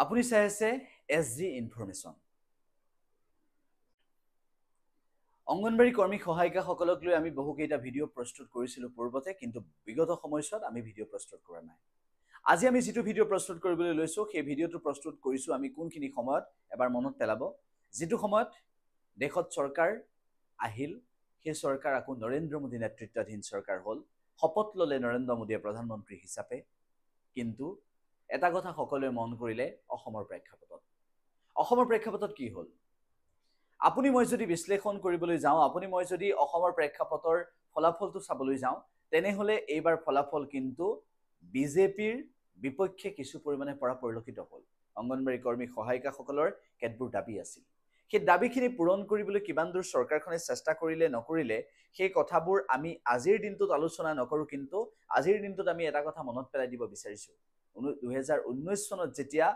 আপুনি চাই আছে SG ইনফৰমেশ্যন। অংগনবাড়ী কৰ্মী সহায়িকাসকলক লৈ আমি বহুকেইটা ভিডিঅ' প্ৰস্তুত কৰিছিলোঁ পূৰ্বতে, কিন্তু বিগত সময়ছোৱাত আমি ভিডিঅ' প্ৰস্তুত কৰা নাই। আজি আমি যিটো ভিডিঅ' প্ৰস্তুত কৰিবলৈ লৈছোঁ, সেই ভিডিঅ'টো প্ৰস্তুত কৰিছোঁ আমি কোনখিনি সময়ত এবাৰ মনত পেলাব, যিটো সময়ত দেশত চৰকাৰ আহিল, সেই চৰকাৰ আকৌ নৰেন্দ্ৰ মোদী নেতৃত্বাধীন চৰকাৰ হ'ল। শপত ল'লে নৰেন্দ্ৰ মোদীয়ে প্ৰধানমন্ত্ৰী হিচাপে। কিন্তু এটা কথা সকলোৱে মন কৰিলে অসমৰ প্ৰেক্ষাপটত কি হ'ল? আপুনি মই যদি বিশ্লেষণ কৰিবলৈ যাওঁ, আপুনি মই যদি অসমৰ প্ৰেক্ষাপটৰ ফলাফলটো চাবলৈ যাওঁ, তেনেহ'লে এইবাৰ ফলাফল কিন্তু বিজেপিৰ বিপক্ষে কিছু পৰিমাণে পৰা পৰিলক্ষিত হ'ল। অংগনবাড়ী কৰ্মী সহায়িকাসকলৰ কেতবোৰ দাবী আছিল। সেই দাবীখিনি পূৰণ কৰিবলৈ কিমান দূৰ চৰকাৰখনে চেষ্টা কৰিলে নকৰিলে, সেই কথাবোৰ আমি আজিৰ দিনটোত আলোচনা নকৰোঁ, কিন্তু আজিৰ দিনটোত আমি এটা কথা মনত পেলাই দিব বিচাৰিছোঁ। 2019 চনত যেতিয়া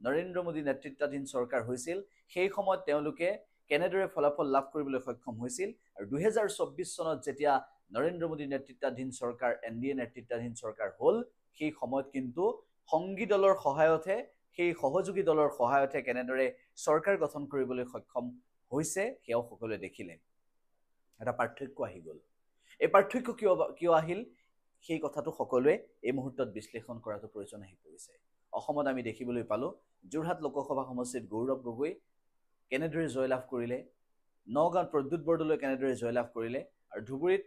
নৰেন্দ্ৰ মোদী নেতৃত্বাধীন চৰকাৰ হৈছিল, সেই সময়ত তেওঁলোকে কেনেদৰে ফলাফল লাভ কৰিবলৈ সক্ষম হৈছিল, আৰু 2024 চনত যেতিয়া নৰেন্দ্ৰ মোদী নেতৃত্বাধীন চৰকাৰ NDA নেতৃত্বাধীন চৰকাৰ হ'ল, সেই সময়ত কিন্তু সংগী দলৰ সহায়তহে, সেই সহযোগী দলৰ সহায়তহে কেনেদৰে চৰকাৰ গঠন কৰিবলৈ সক্ষম হৈছে সেয়াও সকলোৱে দেখিলে। এটা পাৰ্থক্য আহি গ'ল। এই পাৰ্থক্য কিয় আহিল, সেই কথাটো সকলোৱে এই মুহূৰ্তত বিশ্লেষণ কৰাটো প্ৰয়োজন আহি পৰিছে। অসমত আমি দেখিবলৈ পালোঁ, যোৰহাট লোকসভা সমষ্টিত গৌৰৱ গগৈ কেনেদৰে জয়লাভ কৰিলে, নগাঁৱত প্ৰদ্যুৎ বৰদলৈ কেনেদৰে জয়লাভ কৰিলে, আৰু ধুবুৰীত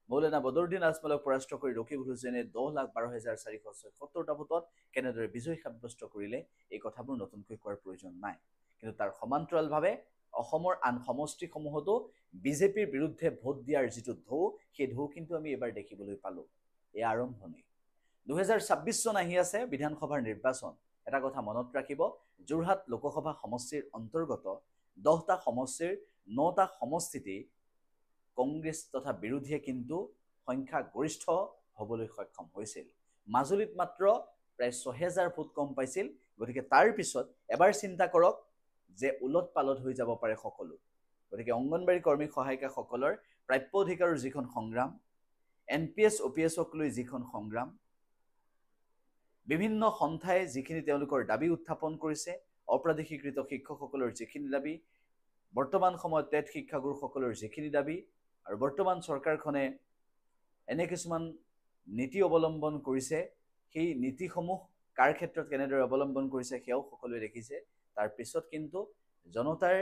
মৌলানা বদৰুদ্দিন আজমলক পৰাস্ত কৰি ৰকিবুল হুছেইনে 10,12,476টা ভোটত কেনেদৰে বিজয় সাব্যস্ত কৰিলে, এই কথাবোৰ নতুনকৈ কোৱাৰ প্ৰয়োজন নাই। কিন্তু তাৰ সমান্তৰালভাৱে অসমৰ আন সমষ্টিসমূহতো বিজেপিৰ বিৰুদ্ধে ভোট দিয়াৰ যিটো ঢৌ, সেই ঢৌ কিন্তু আমি এবাৰ দেখিবলৈ পালোঁ। এই আৰম্ভণি। 2026 চন আহি আছে, বিধানসভাৰ নিৰ্বাচন। এটা কথা মনত ৰাখিব, যোৰহাট লোকসভা সমষ্টিৰ অন্তৰ্গত 10টা সমষ্টিৰ 9টা সমষ্টিতেই কংগ্ৰেছ তথা বিৰোধীয়ে কিন্তু সংখ্যাগৰিষ্ঠ হ'বলৈ সক্ষম হৈছিল। মাজুলীত মাত্ৰ প্ৰায় 6,000 ভোট কম পাইছিল। গতিকে তাৰ পিছত এবাৰ চিন্তা কৰক যে ওলট পালট হৈ যাব পাৰে সকলো। গতিকে অংগনবাড়ী কৰ্মী সহায়িকাসকলৰ প্ৰাপ্য অধিকাৰৰ যিখন সংগ্ৰাম, NPS OPSক লৈ যিখন সংগ্ৰাম, বিভিন্ন সন্থাই যিখিনি তেওঁলোকৰ দাবী উত্থাপন কৰিছে, অপ্ৰাদেশিকৃত শিক্ষকসকলৰ যিখিনি দাবী, বৰ্তমান সময়ত টেট শিক্ষাগুৰুসকলৰ যিখিনি দাবী, আৰু বৰ্তমান চৰকাৰখনে এনে কিছুমান নীতি অৱলম্বন কৰিছে, সেই নীতিসমূহ কাৰ ক্ষেত্ৰত কেনেদৰে অৱলম্বন কৰিছে সেয়াও সকলোৱে দেখিছে। তাৰ পিছত কিন্তু জনতাৰ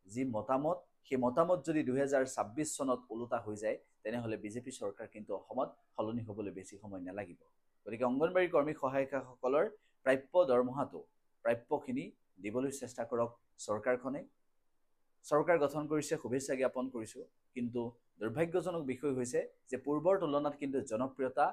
যি মতামত, সেই মতামত যদি 2026 চনত ওলোটা হৈ যায়, তেনেহ'লে বিজেপি চৰকাৰ কিন্তু অসমত সলনি হ'বলৈ বেছি সময় নালাগিব। গতিকে অংগনবাড়ী কৰ্মী সহায়িকাসকলৰ প্ৰাপ্য দৰমহাটো, প্ৰাপ্যখিনি দিবলৈ চেষ্টা কৰক চৰকাৰখনে। চৰকাৰ গঠন কৰিছে, শুভেচ্ছা জ্ঞাপন কৰিছোঁ, কিন্তু দুৰ্ভাগ্যজনক বিষয় হৈছে যে পূৰ্বৰ তুলনাত কিন্তু জনপ্ৰিয়তা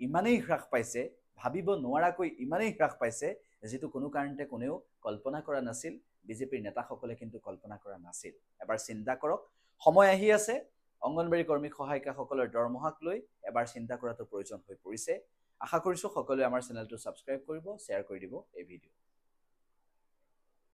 ইমানেই হ্ৰাস পাইছে, ভাবিব নোৱাৰাকৈ ইমানেই হ্ৰাস পাইছে, যিটো কোনো কাৰণতে কোনেও কল্পনা কৰা নাছিল। বিজেপিৰ নেতাসকলে কিন্তু কল্পনা কৰা নাছিল। এবাৰ চিন্তা কৰক, সময় আহি আছে, অংগনবাড়ী কৰ্মী সহায়িকাসকলৰ দৰমহাক লৈ এবাৰ চিন্তা কৰাটো প্ৰয়োজন হৈ পৰিছে। আশা কৰিছোঁ সকলোৱে আমাৰ চেনেলটো ছাবস্ক্ৰাইব কৰিব, শ্বেয়াৰ কৰি দিব এই ভিডিঅ'।